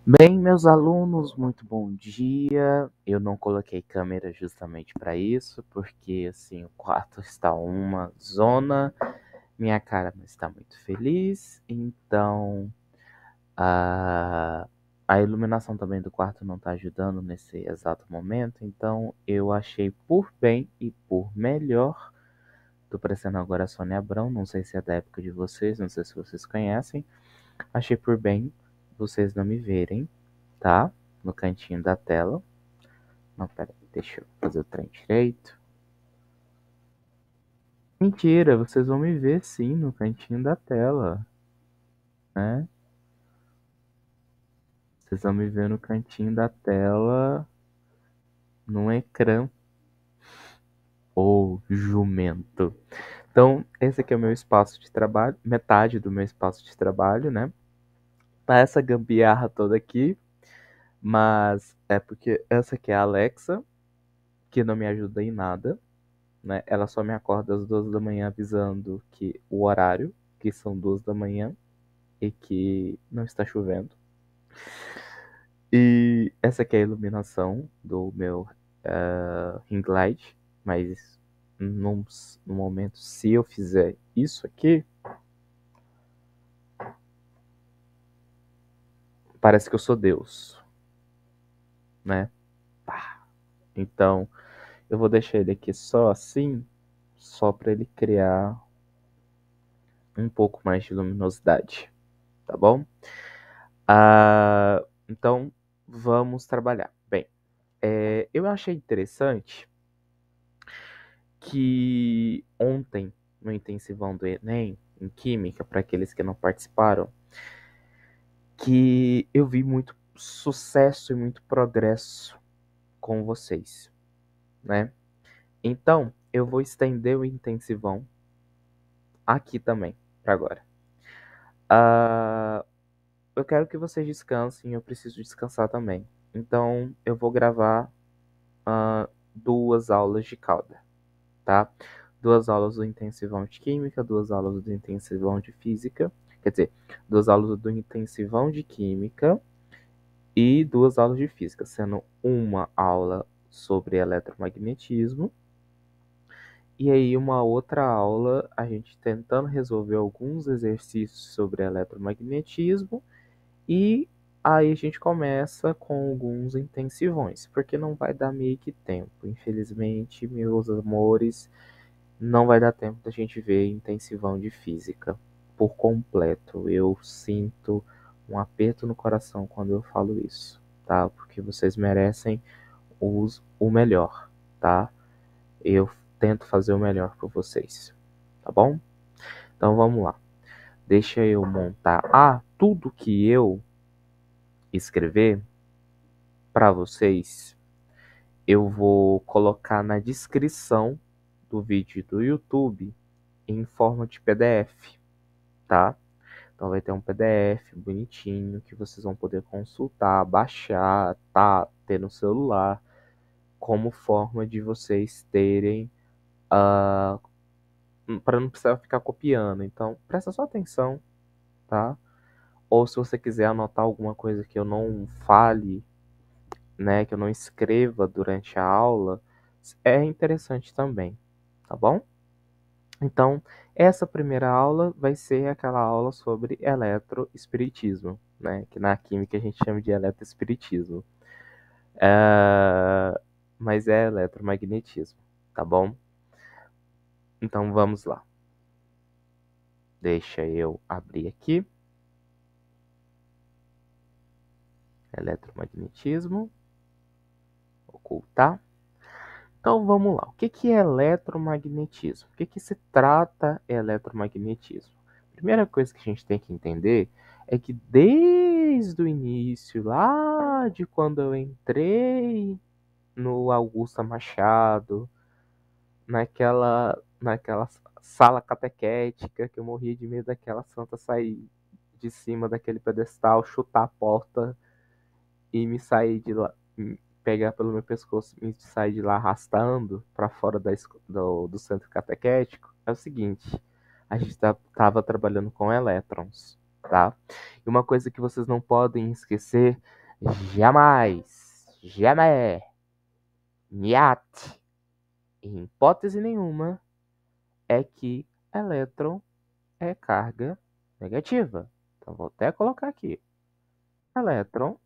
Bem, meus alunos, muito bom dia. Eu não coloquei câmera justamente para isso, porque assim o quarto está uma zona, minha cara não está muito feliz, então a, a iluminação também do quarto não está ajudando nesse exato momento, então eu achei por bem e por melhor. Tô parecendo agora a Sônia Abrão, não sei se é da época de vocês, não sei se vocês conhecem. Achei por bem vocês não me verem, tá? No cantinho da tela. Não, pera aí, deixa eu fazer o trem direito. Mentira, vocês vão me ver sim no cantinho da tela, né? Vocês vão me ver no cantinho da tela, no ecrã. Ô, jumento. Então, esse aqui é o meu espaço de trabalho, metade do meu espaço de trabalho, né? Tá essa gambiarra toda aqui, mas é porque essa aqui é a Alexa, que não me ajuda em nada, né? Ela só me acorda às 2 da manhã avisando que o horário, que são 2 da manhã, e que não está chovendo. E essa aqui é a iluminação do meu ring light, mas no momento, se eu fizer isso aqui, parece que eu sou Deus, né? Então, eu vou deixar ele aqui só assim, só para ele criar um pouco mais de luminosidade, tá bom? Então, vamos trabalhar. Bem, eu achei interessante que ontem, no intensivão do Enem, em Química, para aqueles que não participaram, que eu vi muito sucesso e muito progresso com vocês, né? Então, eu vou estender o intensivão aqui também, para agora. Eu quero que vocês descansem, eu preciso descansar também. Então, eu vou gravar 2 aulas de cada, tá? 2 aulas do intensivão de química, 2 aulas do intensivão de física, quer dizer, 2 aulas do intensivão de química e 2 aulas de física, sendo uma aula sobre eletromagnetismo e aí uma outra aula a gente tentando resolver alguns exercícios sobre eletromagnetismo e aí a gente começa com alguns intensivões, porque não vai dar meio que tempo, infelizmente, meus amores, não vai dar tempo da gente ver intensivão de física por completo. Eu sinto um aperto no coração quando eu falo isso, tá? Porque vocês merecem o melhor, tá? Eu tento fazer o melhor por vocês, tá bom? Então vamos lá. Deixa eu montar. Tudo que eu escrever para vocês, eu vou colocar na descrição do vídeo do YouTube em forma de PDF, tá? Então vai ter um PDF bonitinho que vocês vão poder consultar, baixar, tá? Ter no celular, como forma de vocês terem, para não precisar ficar copiando. Então presta só atenção, tá? Ou se você quiser anotar alguma coisa que eu não fale, né, que eu não escreva durante a aula, é interessante também, tá bom? Então, essa primeira aula vai ser aquela aula sobre eletroespiritismo, né? Que na química a gente chama de eletroespiritismo. Mas é eletromagnetismo, tá bom? Então vamos lá. Deixa eu abrir aqui. Eletromagnetismo. Ocultar. Então vamos lá. O que é eletromagnetismo? O que se trata eletromagnetismo? A primeira coisa que a gente tem que entender é que desde o início, lá de quando eu entrei no Augusta Machado, naquela sala catequética, que eu morria de medo daquela santa sair de cima daquele pedestal, chutar a porta e me sair de lá, pegar pelo meu pescoço e sair de lá arrastando para fora do centro catequético, é o seguinte: a gente tava trabalhando com elétrons, tá? E uma coisa que vocês não podem esquecer jamais, jamais, niat, em hipótese nenhuma, é que elétron é carga negativa. Então vou até colocar aqui. Elétron.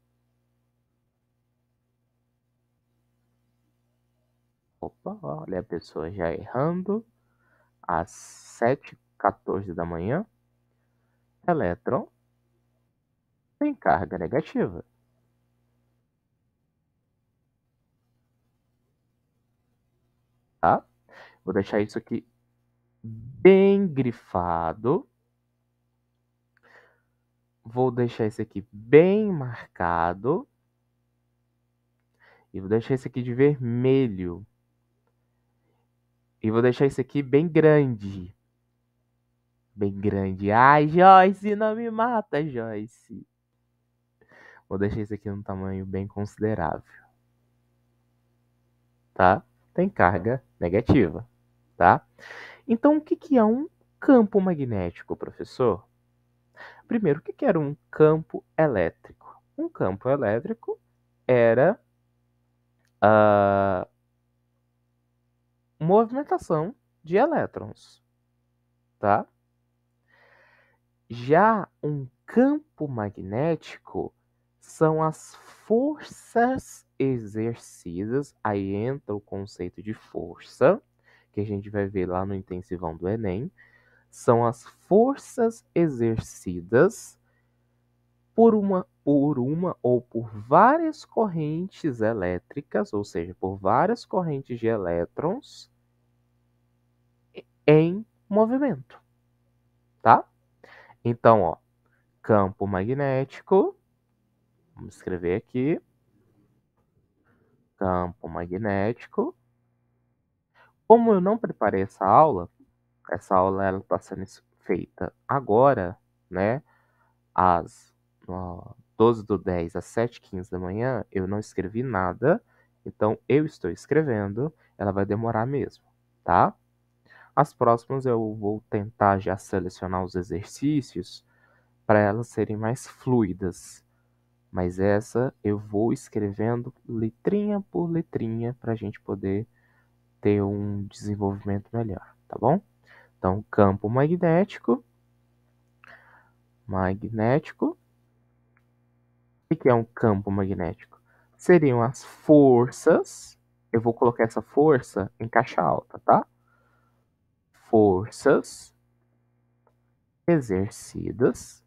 Opa, olha a pessoa já errando. Às 7h14 da manhã. Elétron tem carga negativa. Tá? Vou deixar isso aqui bem grifado. Vou deixar esse aqui bem marcado. E vou deixar esse aqui de vermelho. E vou deixar esse aqui bem grande. Bem grande. Ai, Joyce, não me mata, Joyce. Vou deixar esse aqui num tamanho bem considerável. Tá? Tem carga negativa. Tá? Então, o que é um campo magnético, professor? Primeiro, o que era um campo elétrico? Um campo elétrico era a movimentação de elétrons, tá? Já um campo magnético são as forças exercidas, aí entra o conceito de força, que a gente vai ver lá no intensivão do Enem, são as forças exercidas por uma ou por várias correntes elétricas, ou seja, por várias correntes de elétrons em movimento, tá? Então, ó, campo magnético, vamos escrever aqui, campo magnético. Como eu não preparei essa aula ela está sendo feita agora, né, às 12/10 às 7h15 da manhã, eu não escrevi nada, então eu estou escrevendo, ela vai demorar mesmo, tá? As próximas eu vou tentar já selecionar os exercícios para elas serem mais fluidas, mas essa eu vou escrevendo letrinha por letrinha para a gente poder ter um desenvolvimento melhor, tá bom? Então, campo magnético. O que é um campo magnético? Seriam as forças. Eu vou colocar essa força em caixa alta, tá? Forças exercidas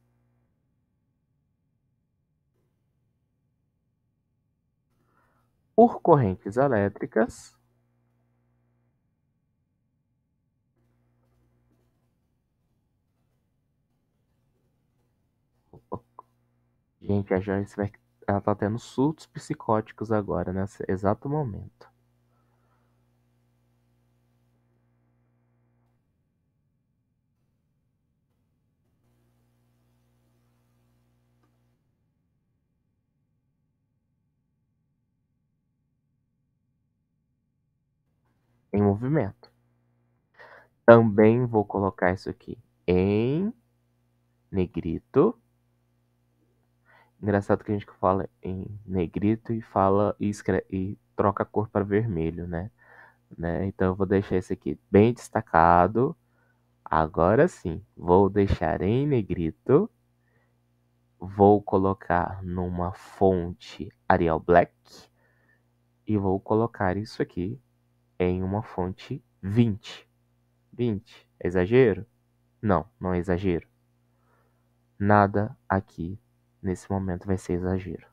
por correntes elétricas Gente, a Joyce ela tá tendo surtos psicóticos agora, nesse exato momento. Em movimento. Também vou colocar isso aqui em negrito. Engraçado que a gente fala em negrito e fala e troca a cor para vermelho, né? Então eu vou deixar esse aqui bem destacado. Agora sim, vou deixar em negrito. Vou colocar numa fonte Arial Black e vou colocar isso aqui em uma fonte 20. 20 é exagero? Não, não é exagero. Nada aqui nesse momento vai ser exagero,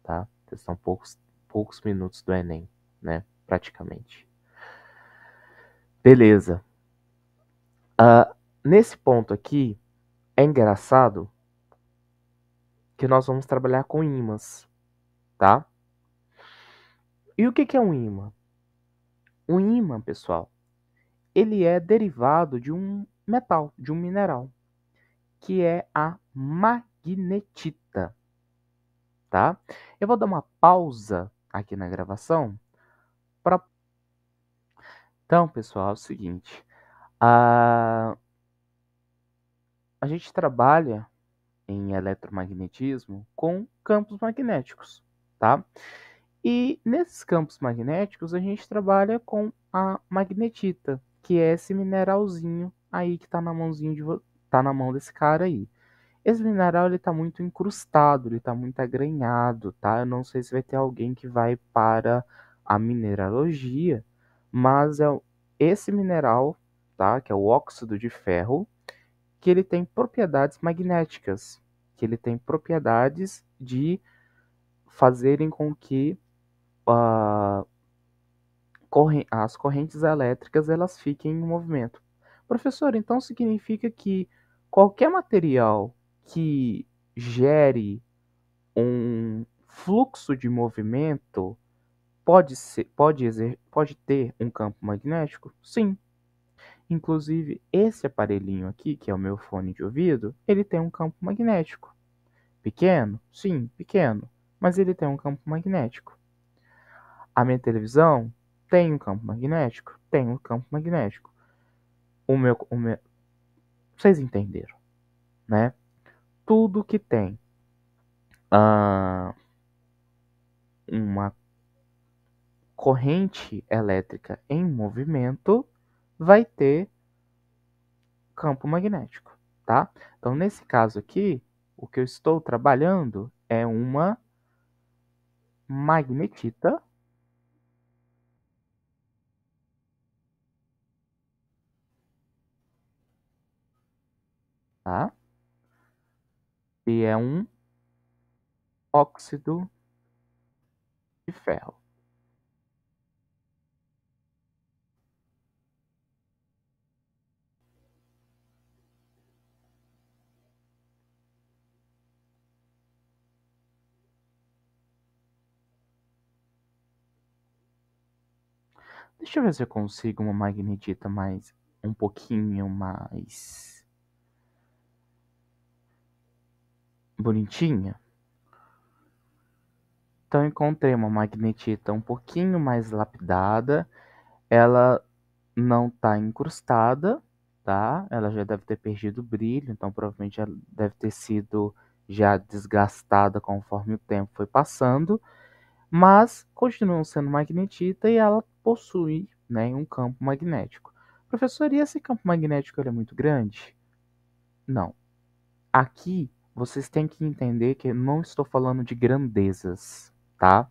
tá? São poucos minutos do Enem, né? Praticamente. Beleza. Nesse ponto aqui, é engraçado que nós vamos trabalhar com ímãs, tá? E o que é um ímã? Um ímã, pessoal, ele é derivado de um metal, de um mineral, que é a magnetita, tá? Eu vou dar uma pausa aqui na gravação para. Então, pessoal, é o seguinte, a gente trabalha em eletromagnetismo com campos magnéticos, tá? E nesses campos magnéticos a gente trabalha com a magnetita, que é esse mineralzinho aí que tá na tá na mão desse cara aí. Esse mineral ele tá muito incrustado, ele tá muito agranhado, tá? Eu não sei se vai ter alguém que vai para a mineralogia, mas esse mineral, tá? Que é o óxido de ferro, que ele tem propriedades magnéticas, que ele tem propriedades de fazerem com que ah, as correntes elétricas elas fiquem em movimento. Professor, então significa que qualquer material que gere um fluxo de movimento pode ter um campo magnético? Sim. Inclusive, esse aparelhinho aqui, que é o meu fone de ouvido, ele tem um campo magnético. Pequeno? Sim, pequeno. Mas ele tem um campo magnético. A minha televisão tem um campo magnético? Tem um campo magnético. O meu... Vocês entenderam, né? Tudo que tem uma corrente elétrica em movimento vai ter campo magnético, tá? Então, nesse caso aqui, o que eu estou trabalhando é uma magnetita, tá? E é um óxido de ferro. Deixa eu ver se eu consigo uma magnetita mais um pouquinho mais bonitinha. Então encontrei uma magnetita um pouquinho mais lapidada. Ela não está incrustada, tá? Ela já deve ter perdido o brilho, então provavelmente ela deve ter sido já desgastada conforme o tempo foi passando, mas continua sendo magnetita e ela possui, né, um campo magnético. Professor, e esse campo magnético ele é muito grande? Não. Aqui vocês têm que entender que eu não estou falando de grandezas, tá?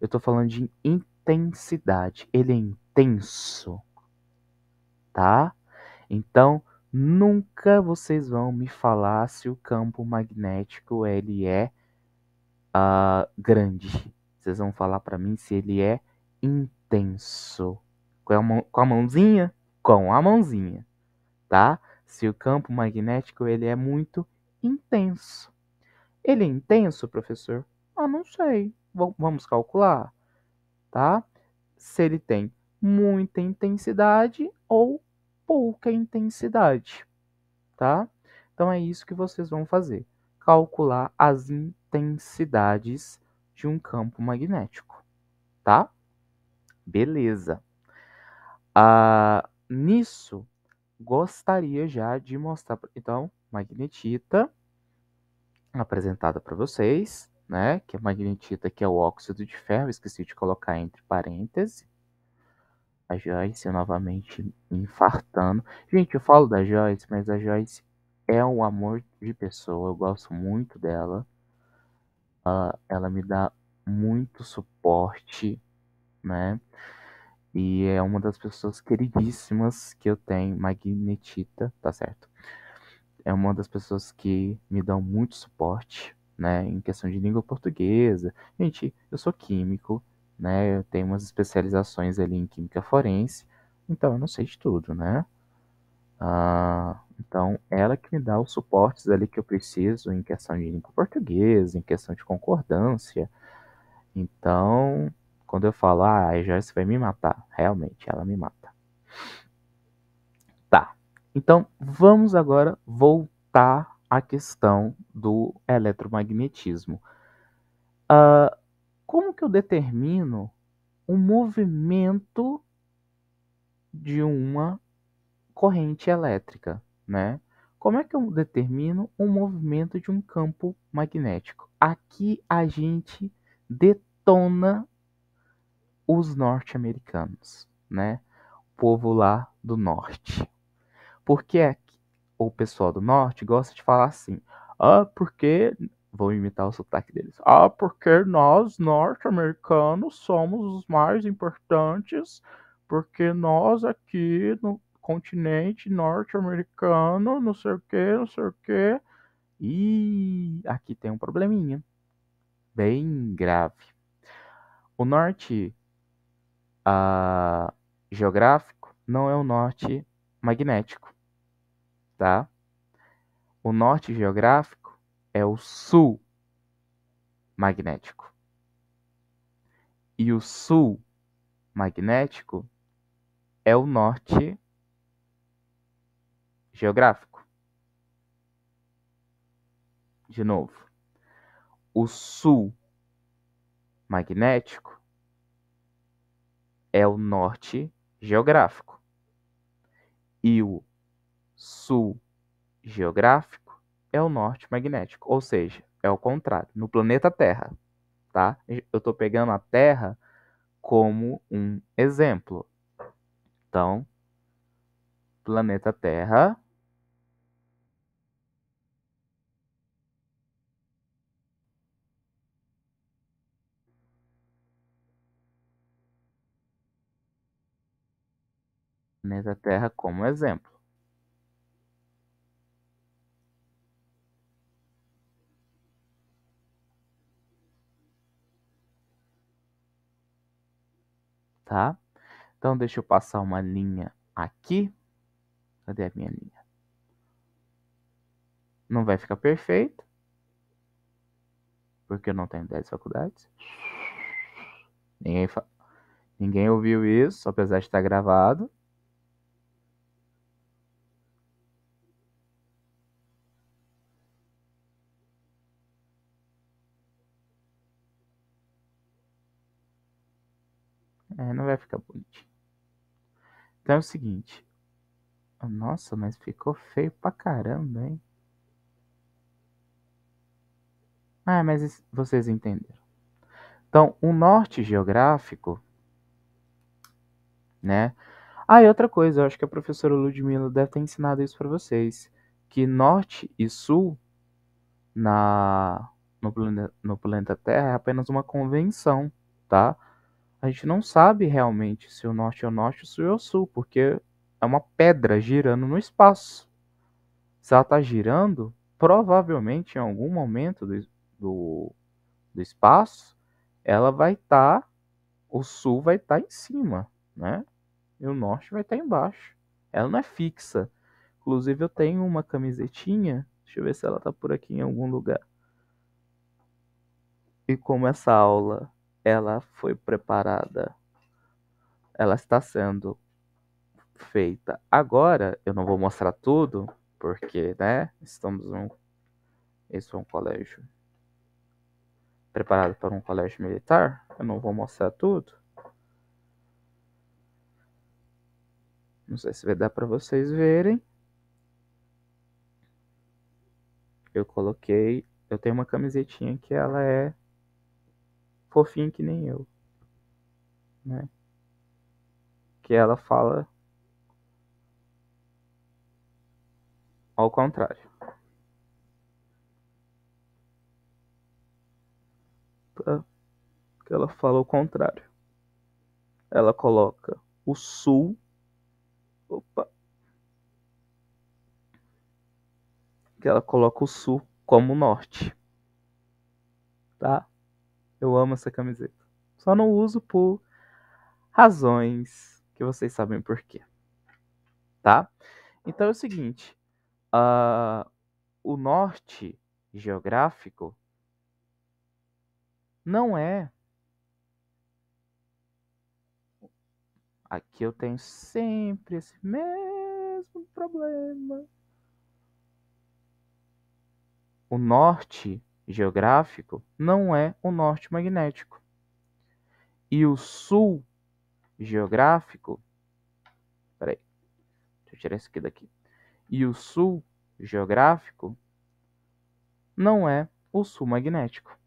Eu estou falando de intensidade. Ele é intenso, tá? Então, nunca vocês vão me falar se o campo magnético ele é grande. Vocês vão falar para mim se ele é intenso. Com a mãozinha? Com a mãozinha, tá? Se o campo magnético ele é muito intenso. Ele é intenso, professor? Ah, não sei. Vamos calcular, tá? Se ele tem muita intensidade ou pouca intensidade, tá? Então é isso que vocês vão fazer. Calcular as intensidades de um campo magnético, tá? Beleza. Nisso, gostaria já de mostrar, então, magnetita apresentada para vocês, né? Que a magnetita que é o óxido de ferro, esqueci de colocar entre parênteses. A Joyce novamente me infartando. Gente, eu falo da Joyce, mas a Joyce é um amor de pessoa. Eu gosto muito dela. Ela me dá muito suporte, né? E é uma das pessoas queridíssimas que eu tenho, Magnetita, tá certo? É uma das pessoas que me dão muito suporte, né? Em questão de língua portuguesa. Gente, eu sou químico, né? Eu tenho umas especializações ali em química forense, então eu não sei de tudo, né? Então, ela que me dá os suportes ali que eu preciso em questão de língua portuguesa, em questão de concordância. Então, quando eu falo, a Joyce vai me matar, realmente, ela me mata. Tá, então vamos agora voltar à questão do eletromagnetismo. Como que eu determino o movimento de uma corrente elétrica, né? Como é que eu determino o movimento de um campo magnético? Aqui a gente detona os norte-americanos, né? O povo lá do norte. Porque o pessoal do norte gosta de falar assim: ah, porque. Vou imitar o sotaque deles. Ah, porque nós, norte-americanos, somos os mais importantes, porque nós aqui no continente norte-americano, não sei o que, não sei o que. E aqui tem um probleminha bem grave. O norte geográfico não é o norte magnético, tá? O norte geográfico é o sul magnético. E o sul magnético é o norte geográfico. De novo, o sul magnético é o norte geográfico. E o sul geográfico é o norte magnético. Ou seja, é o contrário. No planeta Terra, tá? Eu estou pegando a Terra como um exemplo. Então, planeta Terra. Planeta Terra como exemplo. Tá? Então, deixa eu passar uma linha aqui. Cadê a minha linha? Não vai ficar perfeito, porque eu não tenho 10 faculdades. Ninguém, Ninguém ouviu isso, apesar de estar gravado. Não vai ficar bonitinho. Então é o seguinte. Nossa, mas ficou feio pra caramba, hein? Ah, mas vocês entenderam. Então, o norte geográfico, né? Ah, e outra coisa, eu acho que a professora Ludmilla deve ter ensinado isso para vocês, que norte e sul no planeta Terra é apenas uma convenção, tá? A gente não sabe realmente se o norte é o norte, o sul é o sul, porque é uma pedra girando no espaço. Se ela está girando, provavelmente em algum momento do, do espaço, ela vai estar, o sul vai estar em cima, né? E o norte vai estar embaixo. Ela não é fixa. Inclusive eu tenho uma camisetinha, deixa eu ver se ela tá por aqui em algum lugar. E como essa aula ela foi preparada, ela está sendo feita agora, eu não vou mostrar tudo, porque, né, esse é um colégio preparado para um colégio militar, eu não vou mostrar tudo. Não sei se vai dar para vocês verem. Eu tenho uma camisetinha que ela é fofinha que nem eu, né? Que ela fala ao contrário. Tá? Que ela fala ao contrário. Ela coloca o sul, opa, que ela coloca o sul como norte, tá? Eu amo essa camiseta. Só não uso por razões que vocês sabem por quê, tá? Então é o seguinte, o norte geográfico não é. Aqui eu tenho sempre esse mesmo problema. O norte geográfico não é o norte magnético. E o sul geográfico. Peraí, deixa eu tirar isso aqui daqui. E o sul geográfico não é o sul magnético.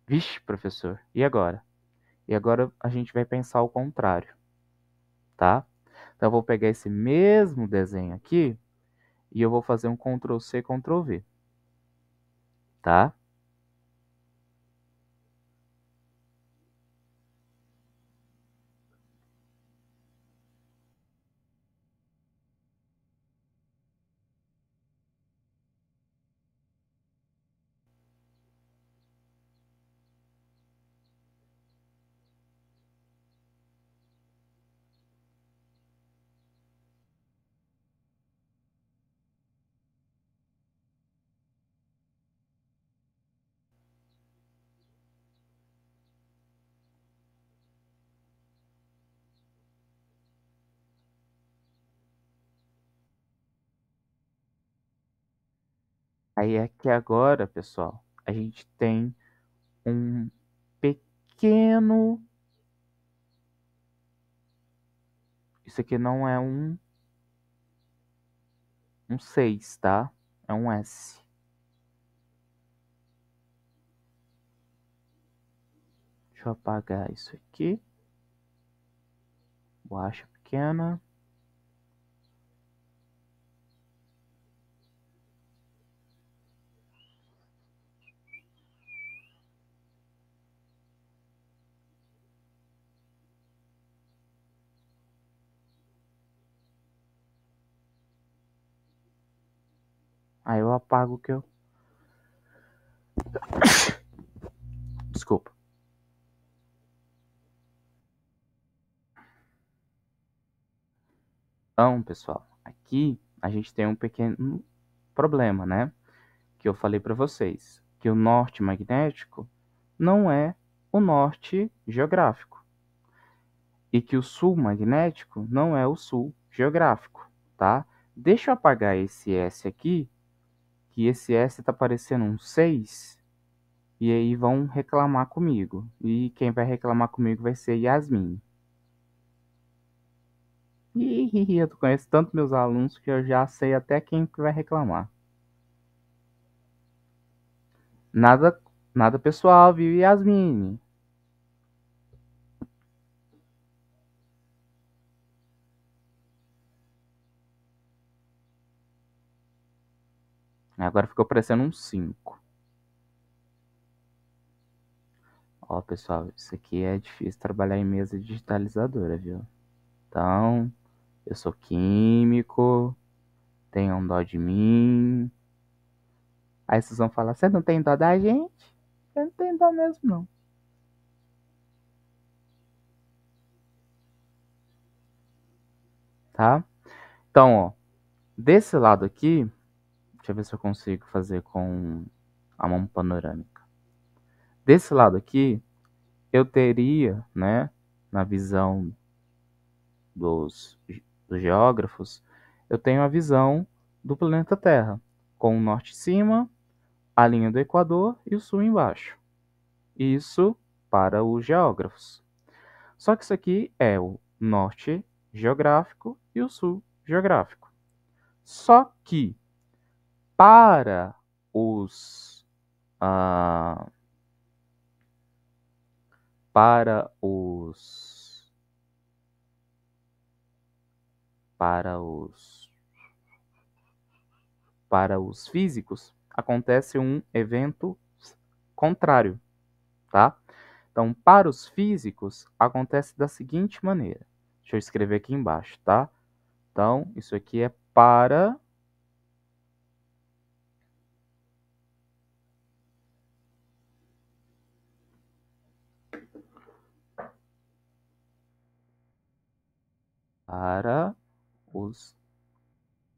Vixe, professor, e agora? E agora a gente vai pensar o contrário, tá? Então eu vou pegar esse mesmo desenho aqui e eu vou fazer um Ctrl C, Ctrl V, tá? Aí é que agora, pessoal, a gente tem um pequeno. Isso aqui não é um 6, tá? É um S. Deixa eu apagar isso aqui. Borracha pequena. Aí eu apago o que eu. Desculpa. Então, pessoal, aqui a gente tem um pequeno problema, né? Que eu falei para vocês, que o norte magnético não é o norte geográfico e que o sul magnético não é o sul geográfico, tá? Deixa eu apagar esse S aqui, que esse S tá parecendo um 6, e aí vão reclamar comigo. E quem vai reclamar comigo vai ser Yasmin. Ih, eu conheço tanto meus alunos que eu já sei até quem que vai reclamar. Nada, nada pessoal, viu, Yasmin? Agora ficou parecendo um 5. Ó, pessoal, isso aqui é difícil trabalhar em mesa digitalizadora, viu? Então, eu sou químico, tenham dó de mim. Aí vocês vão falar, você não tem dó da gente? Eu não tenho dó mesmo, não. Tá? Então, ó, desse lado aqui, deixa eu ver se eu consigo fazer com a mão panorâmica. Desse lado aqui, eu teria, né, na visão dos, dos geógrafos, eu tenho a visão do planeta Terra, com o norte em cima, a linha do Equador e o sul embaixo. Isso para os geógrafos. Só que isso aqui é o norte geográfico e o sul geográfico. Só que para os ah, para os para os para os físicos acontece um evento contrário, tá? Então, para os físicos acontece da seguinte maneira. Deixa eu escrever aqui embaixo, tá? Então, isso aqui é para os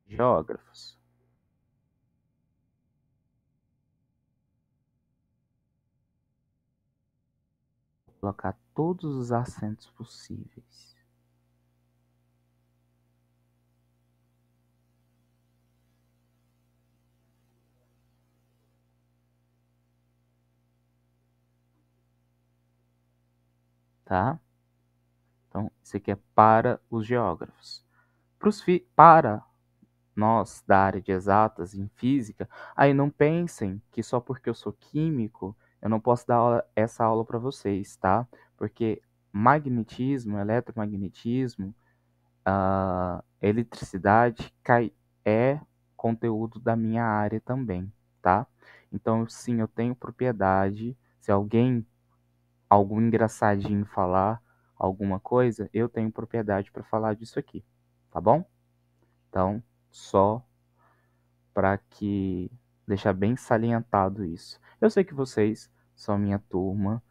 geógrafos. Vou colocar todos os acentos possíveis. Tá? Então, isso aqui é para os geógrafos. Para nós da área de exatas em física, aí não pensem que só porque eu sou químico, eu não posso dar essa aula para vocês, tá? Porque magnetismo, eletromagnetismo, eletricidade é conteúdo da minha área também, tá? Então, sim, eu tenho propriedade. Se algum engraçadinho falar alguma coisa, eu tenho propriedade para falar disso aqui, tá bom? Então, só para que deixar bem salientado isso. Eu sei que vocês são minha turma,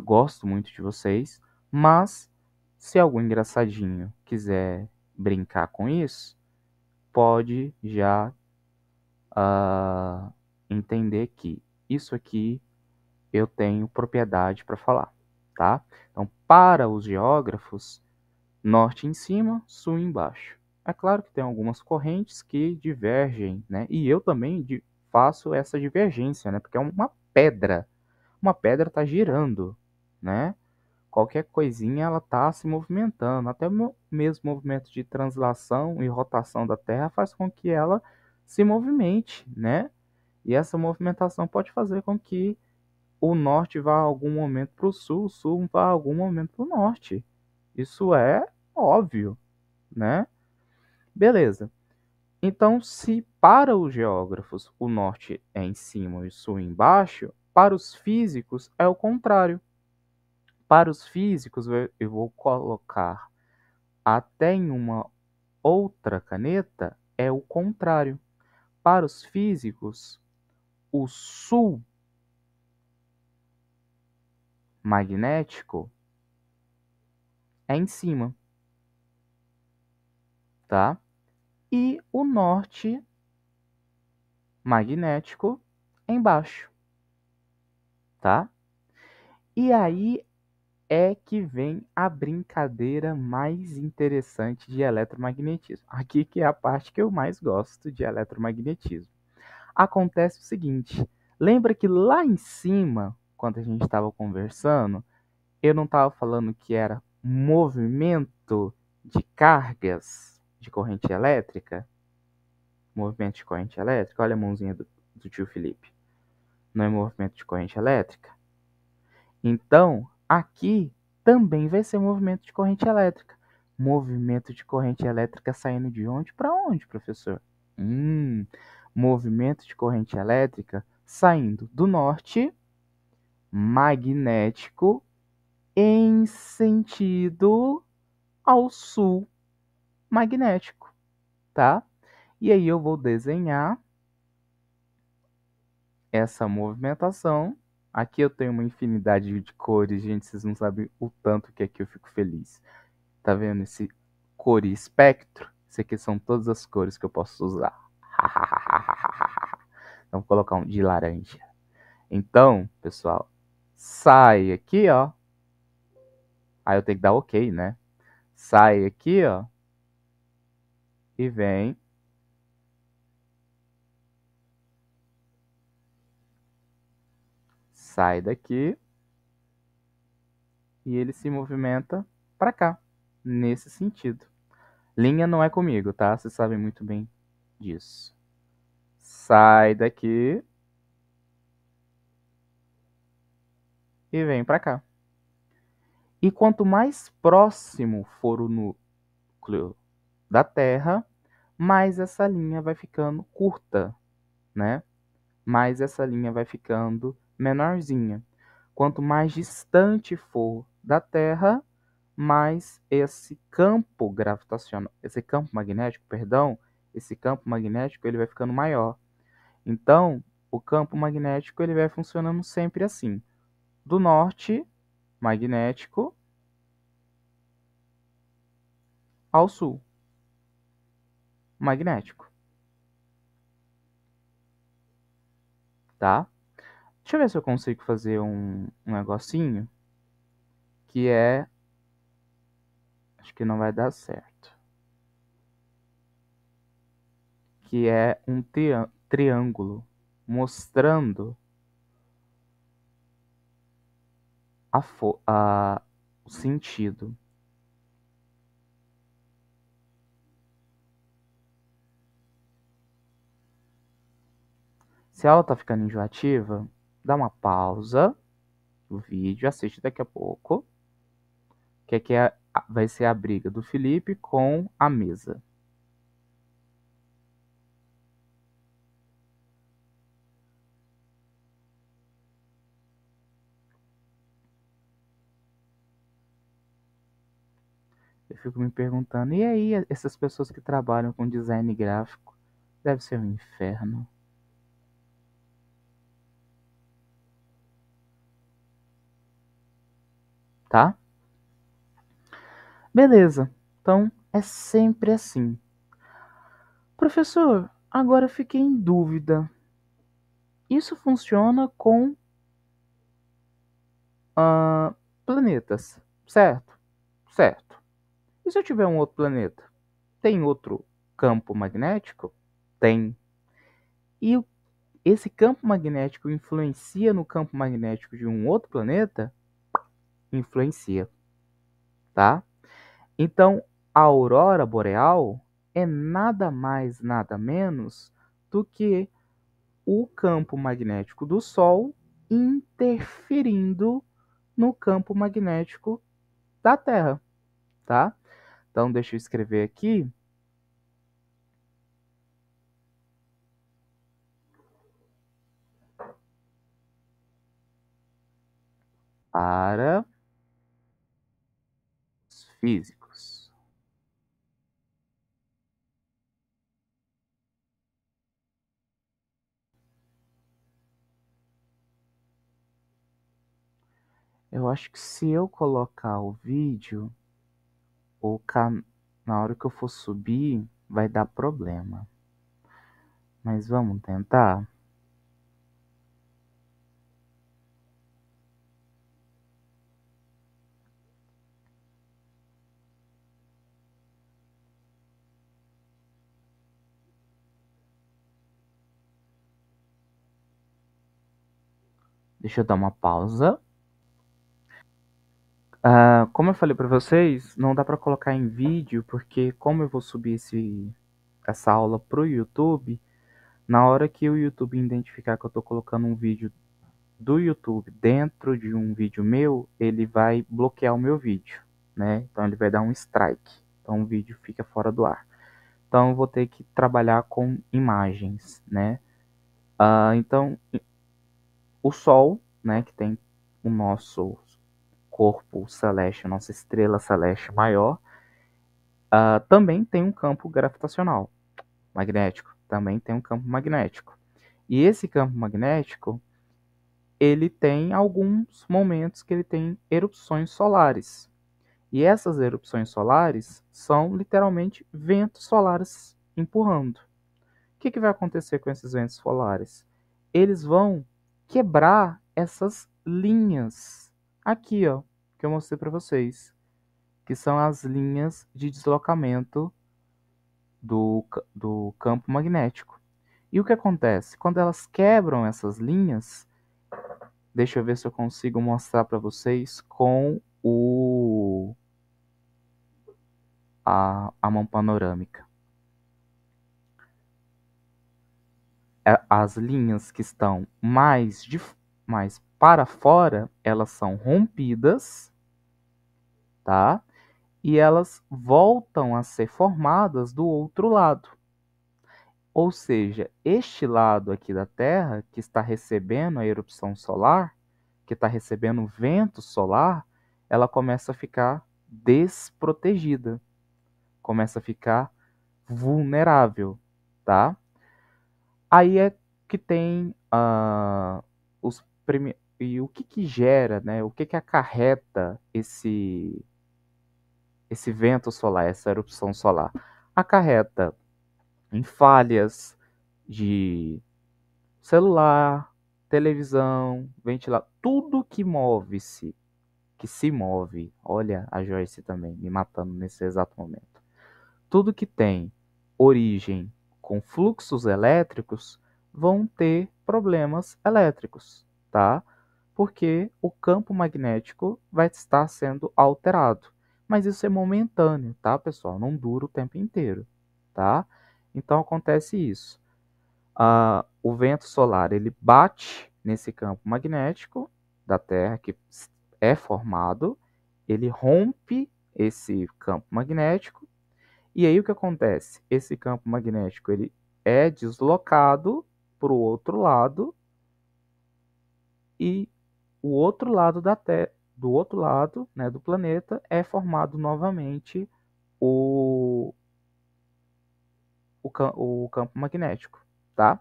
gosto muito de vocês, mas se algum engraçadinho quiser brincar com isso, pode já entender que isso aqui eu tenho propriedade para falar, tá? Então, para os geógrafos, norte em cima, sul embaixo. É claro que tem algumas correntes que divergem, né? E eu também faço essa divergência, né? Porque é uma pedra. Uma pedra está girando, né? Qualquer coisinha ela está se movimentando. Até o mesmo movimento de translação e rotação da Terra faz com que ela se movimente, né? E essa movimentação pode fazer com que o norte vá a algum momento para o sul vá a algum momento para o norte. Isso é óbvio, né? Beleza. Então, se para os geógrafos o norte é em cima e o sul embaixo, para os físicos é o contrário. Para os físicos, eu vou colocar até em uma outra caneta, é o contrário. Para os físicos, o sul magnético é em cima, tá? E o norte magnético é embaixo, tá? E aí é que vem a brincadeira mais interessante de eletromagnetismo. Aqui que é a parte que eu mais gosto de eletromagnetismo. Acontece o seguinte, lembra que lá em cima, quando a gente estava conversando, eu não estava falando que era movimento de cargas de corrente elétrica? Movimento de corrente elétrica? Olha a mãozinha do tio Felipe. Não é movimento de corrente elétrica? Então, aqui também vai ser movimento de corrente elétrica. Movimento de corrente elétrica saindo de onde para onde, professor? Movimento de corrente elétrica saindo do norte, magnético, em sentido ao sul, magnético, tá? E aí eu vou desenhar essa movimentação. Aqui eu tenho uma infinidade de cores, gente, vocês não sabem o tanto que aqui eu fico feliz. Tá vendo esse cor e espectro? Isso aqui são todas as cores que eu posso usar. Então, vou colocar um de laranja. Então, pessoal, sai aqui, ó. Aí eu tenho que dar OK, né? Sai aqui, ó. E vem. Sai daqui. E ele se movimenta para cá, nesse sentido. Linha não é comigo, tá? Vocês sabem muito bem disso. Sai daqui e vem para cá. E quanto mais próximo for o núcleo da Terra, mais essa linha vai ficando curta, né? Mais essa linha vai ficando menorzinha. Quanto mais distante for da Terra, mais esse campo gravitacional, esse campo magnético, perdão, esse campo magnético ele vai ficando maior. Então, o campo magnético ele vai funcionando sempre assim: do norte magnético ao sul magnético, tá? Deixa eu ver se eu consigo fazer um negocinho que é, acho que não vai dar certo, que é um triângulo mostrando o sentido. Se a aula tá ficando enjoativa, dá uma pausa no vídeo, assiste daqui a pouco, que aqui vai ser a briga do Felipe com a mesa. Eu fico me perguntando, e aí, essas pessoas que trabalham com design gráfico, deve ser um inferno, tá? Beleza, então é sempre assim. Professor, agora eu fiquei em dúvida. Isso funciona com planetas, certo? Certo. E se eu tiver um outro planeta? Tem outro campo magnético? Tem. E esse campo magnético influencia no campo magnético de um outro planeta? Influencia, tá? Então, a aurora boreal é nada mais, nada menos do que o campo magnético do Sol interferindo no campo magnético da Terra, tá? Então, deixa eu escrever aqui. Para os físicos. Eu acho que se eu colocar o vídeo, na hora que eu for subir, vai dar problema. Mas vamos tentar? Deixa eu dar uma pausa. Como eu falei para vocês, não dá para colocar em vídeo, porque como eu vou subir essa aula pro YouTube, na hora que o YouTube identificar que eu estou colocando um vídeo do YouTube dentro de um vídeo meu, ele vai bloquear o meu vídeo, né? Então ele vai dar um strike. Então o vídeo fica fora do ar. Então eu vou ter que trabalhar com imagens, né? Então o Sol, né, que tem o nosso corpo celeste, a nossa estrela celeste maior, também tem um campo gravitacional magnético, também tem um campo magnético. E esse campo magnético, ele tem alguns momentos que ele tem erupções solares. E essas erupções solares são literalmente ventos solares empurrando. O que vai acontecer com esses ventos solares? Eles vão quebrar essas linhas aqui, ó, que eu mostrei para vocês, que são as linhas de deslocamento do campo magnético. E o que acontece? Quando elas quebram essas linhas, deixa eu ver se eu consigo mostrar para vocês com a mão panorâmica. As linhas que estão mais para fora, elas são rompidas, tá? E elas voltam a ser formadas do outro lado. Ou seja, este lado aqui da Terra, que está recebendo a erupção solar, que está recebendo vento solar, ela começa a ficar desprotegida, começa a ficar vulnerável, tá? Aí é que tem e o que gera, né? O que acarreta esse vento solar, essa erupção solar? Acarreta em falhas de celular, televisão, ventilador, tudo que se move. Olha a Joyce também me matando nesse exato momento. Tudo que tem origem com fluxos elétricos vão ter problemas elétricos, tá? Porque o campo magnético vai estar sendo alterado. Mas isso é momentâneo, tá, pessoal? Não dura o tempo inteiro, tá? Então acontece isso. o vento solar ele bate nesse campo magnético da Terra que é formado, ele rompe esse campo magnético, e aí o que acontece? Esse campo magnético ele é deslocado para o outro lado, e o outro lado da Terra, do outro lado, né, do planeta, é formado novamente o, o campo magnético, tá?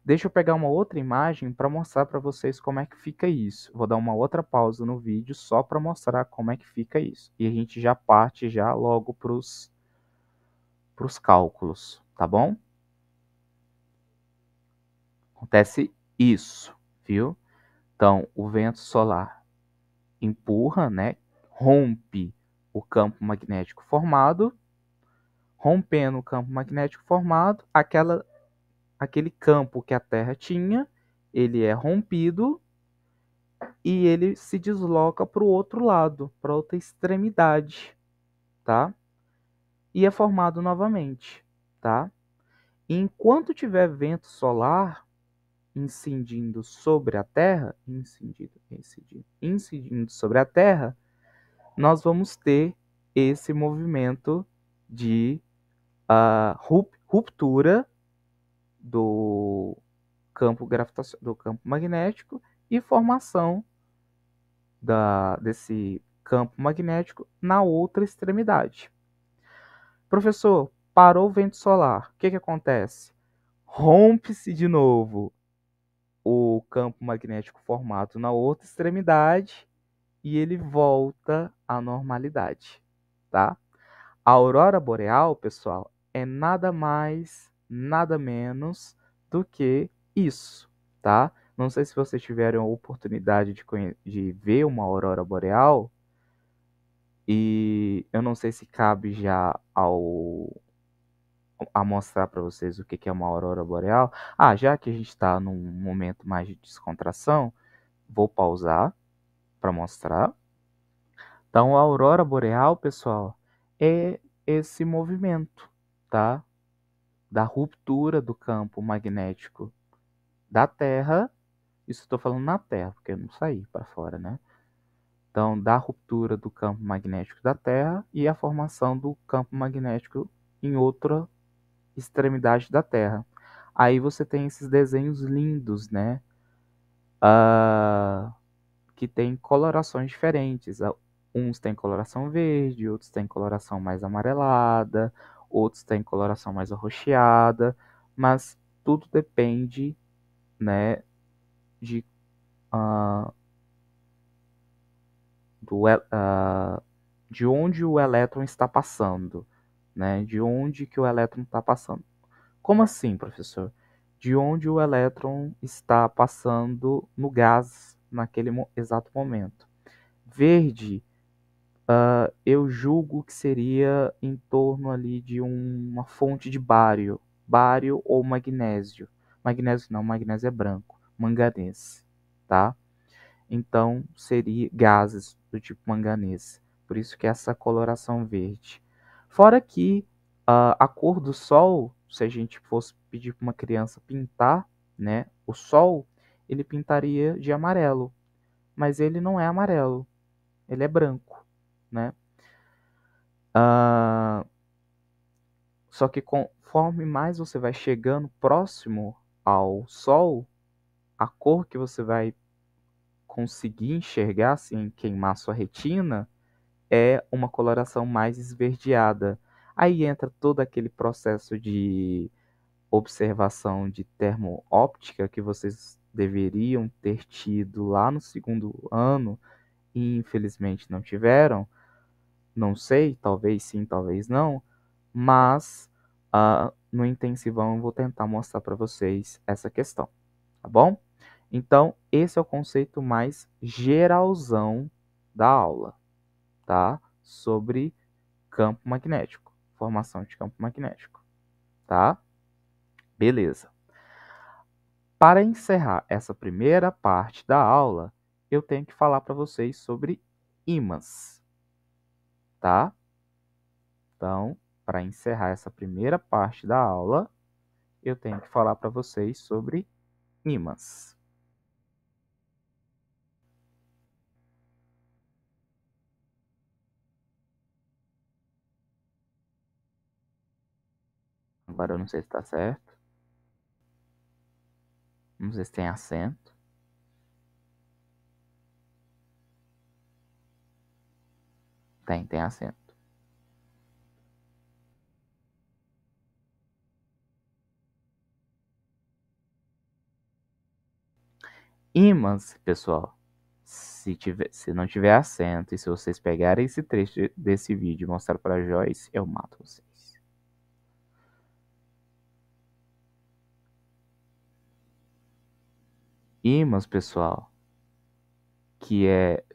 Deixa eu pegar uma outra imagem para mostrar para vocês como é que fica isso. Vou dar uma outra pausa no vídeo só para mostrar como é que fica isso. E a gente já parte já logo para os cálculos, tá bom? Acontece isso, viu? Então, o vento solar empurra, né? Rompe o campo magnético formado. Rompendo o campo magnético formado, aquele campo que a Terra tinha, ele é rompido e ele se desloca para o outro lado, para outra extremidade, tá? E é formado novamente, tá? E enquanto tiver vento solar incidindo sobre a Terra, incidindo sobre a Terra, nós vamos ter esse movimento de ruptura do campo do campo magnético e formação desse campo magnético na outra extremidade. Professor, parou o vento solar. O que acontece? Rompe-se de novo o campo magnético formado na outra extremidade e ele volta à normalidade, tá? A aurora boreal, pessoal, é nada mais, nada menos do que isso, tá? Não sei se vocês tiveram a oportunidade de ver uma aurora boreal, e eu não sei se cabe já a mostrar para vocês o que é uma aurora boreal. Já que a gente está num momento mais de descontração, vou pausar para mostrar. Então, a aurora boreal, pessoal, é esse movimento, tá? Da ruptura do campo magnético da Terra. Isso estou falando na Terra, porque eu não saí para fora, né? Então, da ruptura do campo magnético da Terra e a formação do campo magnético em outra extremidade da Terra. Aí você tem esses desenhos lindos, né? Que tem colorações diferentes. Uns têm coloração verde, outros têm coloração mais amarelada, outros têm coloração mais arroxeada, mas tudo depende, né, de, uh, de onde o elétron está passando, né? De onde que o elétron está passando. Como assim, professor? De onde o elétron está passando no gás naquele exato momento. Verde, eu julgo que seria em torno ali de uma fonte de bário ou magnésio. Magnésio não, magnésio é branco, manganês, tá? Então seria gases do tipo manganês. Por isso que essa coloração verde. Fora que a cor do Sol, se a gente fosse pedir para uma criança pintar, né, o Sol, ele pintaria de amarelo, mas ele não é amarelo, ele é branco, né? Só que conforme mais você vai chegando próximo ao Sol, a cor que você vai conseguir enxergar sem queimar sua retina é uma coloração mais esverdeada. Aí entra todo aquele processo de observação de termo-óptica que vocês deveriam ter tido lá no segundo ano e infelizmente não tiveram. Não sei, talvez sim, talvez não, mas no intensivão eu vou tentar mostrar para vocês essa questão, tá bom? Então, esse é o conceito mais geralzão da aula, tá? Sobre campo magnético, formação de campo magnético, tá? Beleza. Para encerrar essa primeira parte da aula, eu tenho que falar para vocês sobre ímãs, tá? Então, para encerrar essa primeira parte da aula, eu tenho que falar para vocês sobre ímãs. Agora eu não sei se está certo. Não sei se tem acento. Tem acento. Ímãs, pessoal, se não tiver acento e se vocês pegarem esse trecho desse vídeo e mostrar para Joyce, eu mato vocês. Ímãs, pessoal, que é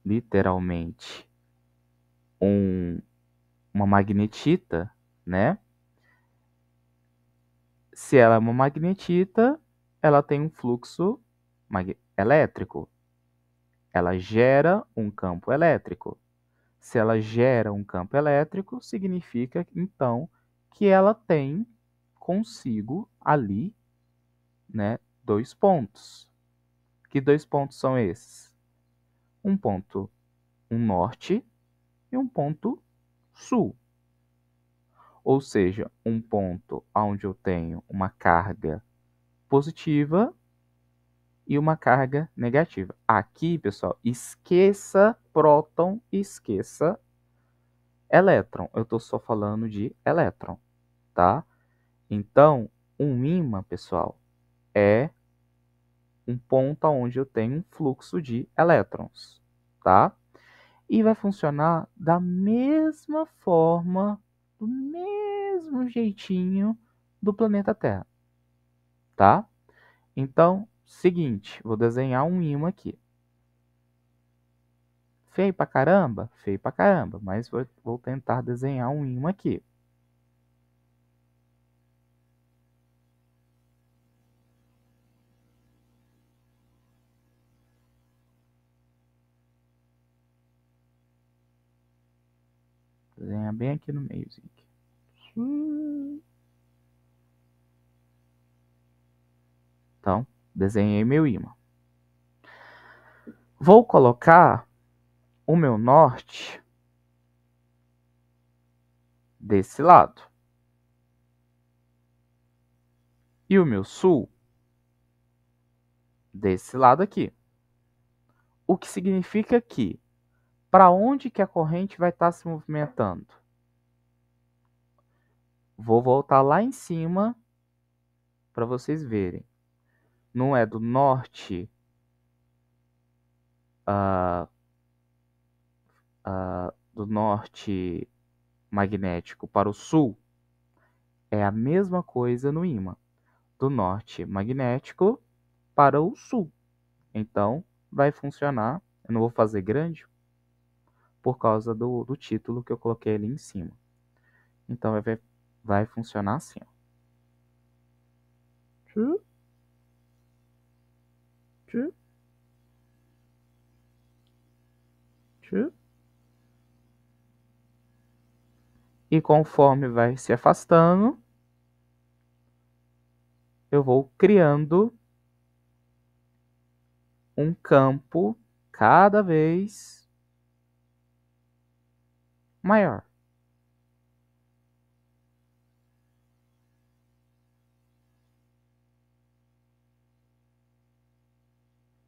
literalmente uma magnetita, né? Se ela é uma magnetita, ela tem um fluxo elétrico. Ela gera um campo elétrico. Se ela gera um campo elétrico, significa então que ela tem consigo ali, né, dois pontos. Que dois pontos são esses? Um ponto, um norte e um ponto sul. Ou seja, um ponto onde eu tenho uma carga positiva e uma carga negativa. Aqui, pessoal, esqueça próton, esqueça elétron. Eu estou só falando de elétron, tá? Então, um ímã, pessoal, é um ponto onde eu tenho um fluxo de elétrons, tá? E vai funcionar da mesma forma, do mesmo jeitinho do planeta Terra, tá? Então, seguinte, vou desenhar um ímã aqui. Feio pra caramba? Feio pra caramba, mas vou tentar desenhar um ímã aqui. Desenhar bem aqui no meiozinho. Então, desenhei meu ímã. Vou colocar o meu norte desse lado. E o meu sul desse lado aqui. O que significa que para onde que a corrente vai estar se movimentando? Vou voltar lá em cima para vocês verem. Não é do norte do norte magnético para o sul, é a mesma coisa no ímã. Do norte magnético para o sul. Então, vai funcionar. Eu não vou fazer grande por causa do título que eu coloquei ali em cima. Então, vai funcionar assim. Ó. E conforme vai se afastando, eu vou criando um campo cada vez maior.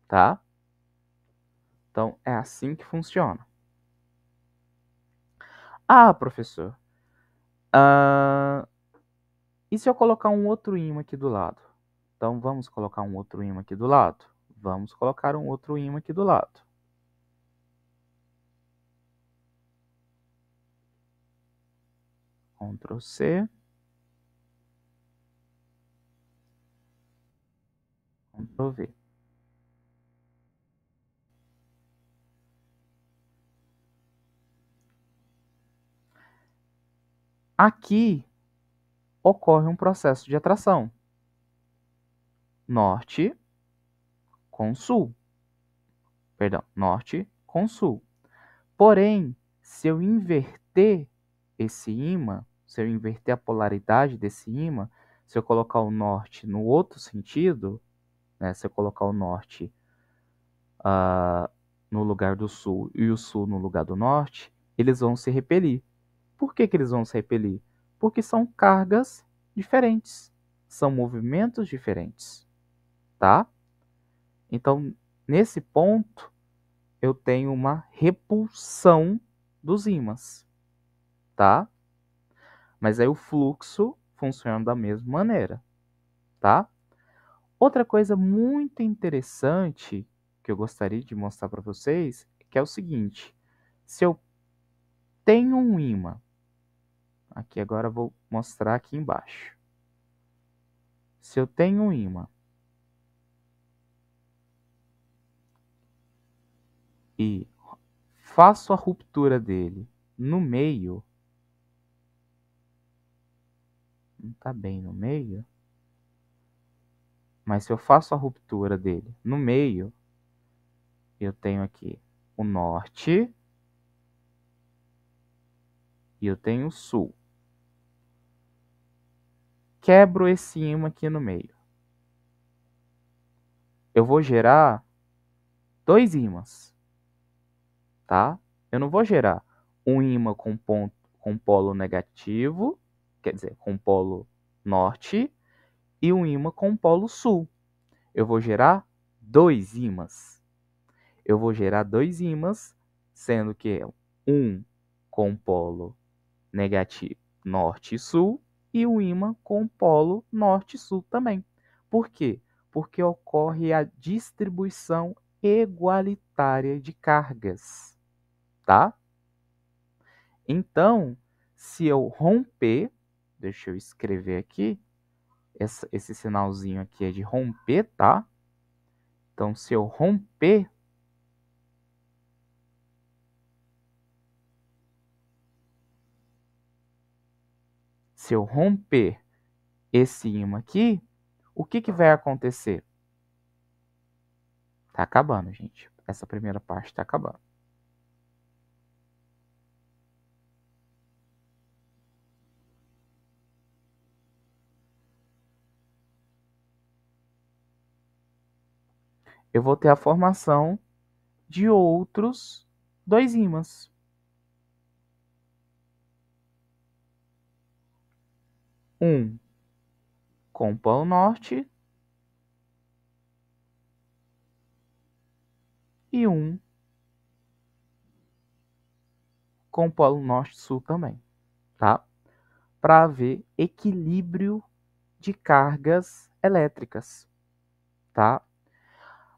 Tá? Então, é assim que funciona. Ah, professor. E se eu colocar um outro ímã aqui do lado? Então, vamos colocar um outro ímã aqui do lado? Vamos colocar um outro ímã aqui do lado. Ctrl C. Ctrl V. Aqui ocorre um processo de atração. Norte com sul. Perdão, norte com sul. Porém, se eu inverter esse ímã, se eu inverter a polaridade desse ímã, Se eu colocar o norte no outro sentido, né, se eu colocar o norte no lugar do sul e o sul no lugar do norte, eles vão se repelir. Por que eles vão se repelir? Porque são cargas diferentes, são movimentos diferentes, tá? Então, nesse ponto, eu tenho uma repulsão dos ímãs, tá? Mas aí o fluxo funciona da mesma maneira, tá? Outra coisa muito interessante que eu gostaria de mostrar para vocês, que é o seguinte: se eu tenho um ímã, aqui agora eu vou mostrar aqui embaixo. Se eu tenho um ímã e faço a ruptura dele no meio, não está bem no meio, mas se eu faço a ruptura dele no meio, eu tenho aqui o norte e eu tenho o sul. Quebro esse ímã aqui no meio. Eu vou gerar dois ímãs, tá? Eu não vou gerar um ímã com polo negativo, quer dizer, com polo norte, e um ímã com polo sul. Eu vou gerar dois ímãs. Eu vou gerar dois ímãs, sendo que um com polo negativo norte e sul e um ímã com polo norte e sul também. Por quê? Porque ocorre a distribuição igualitária de cargas, tá? Então, se eu romper, deixa eu escrever aqui, esse sinalzinho aqui é de romper, tá? Então, se eu romper, esse ímã aqui, o que vai acontecer? Tá acabando, gente. Essa primeira parte tá acabando. Eu vou ter a formação de outros dois ímãs. Um com polo norte e um com polo norte-sul também, tá? Para haver equilíbrio de cargas elétricas, tá?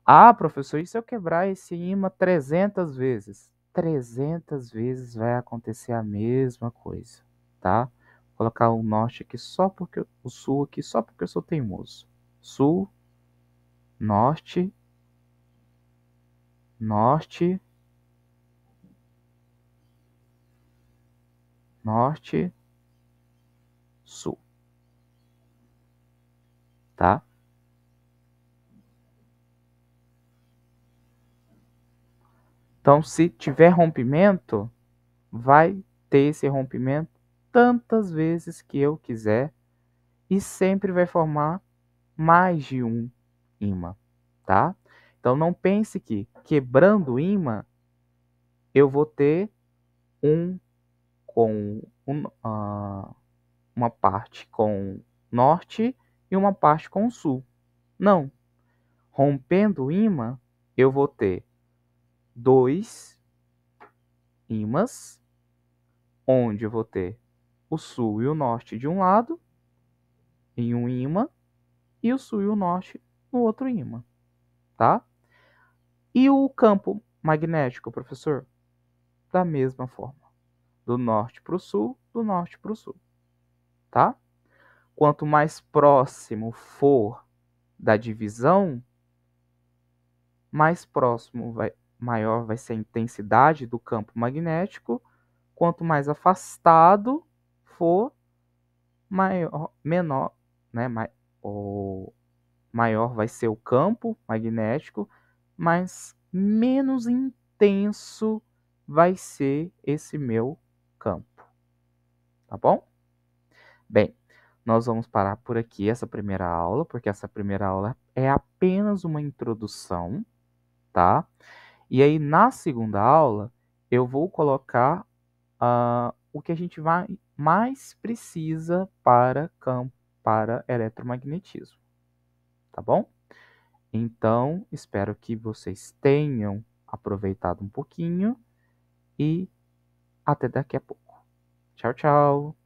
Ah, professor, e se eu quebrar esse ímã 300 vezes? 300 vezes vai acontecer a mesma coisa, tá? Vou colocar o norte aqui só porque o sul aqui só porque eu sou teimoso. Sul, norte, norte, norte, sul, tá? Então, se tiver rompimento, vai ter esse rompimento tantas vezes que eu quiser e sempre vai formar mais de um ímã, tá? Então, não pense que quebrando o ímã, eu vou ter um com uma parte com norte e uma parte com sul. Não. Rompendo o ímã, eu vou ter dois ímãs, onde eu vou ter o sul e o norte de um lado, em um ímã, e o sul e o norte no outro ímã, tá? E o campo magnético, professor? Da mesma forma, do norte para o sul, do norte para o sul, tá? Quanto mais próximo for da divisão, mais próximo maior vai ser a intensidade do campo magnético. Quanto mais afastado for, menor, né, maior vai ser o campo magnético, mas menos intenso vai ser esse meu campo, tá bom? Bem, nós vamos parar por aqui essa primeira aula, porque essa primeira aula é apenas uma introdução, tá? E aí, na segunda aula, eu vou colocar o que a gente mais precisa para eletromagnetismo, tá bom? Então, espero que vocês tenham aproveitado um pouquinho e até daqui a pouco. Tchau, tchau!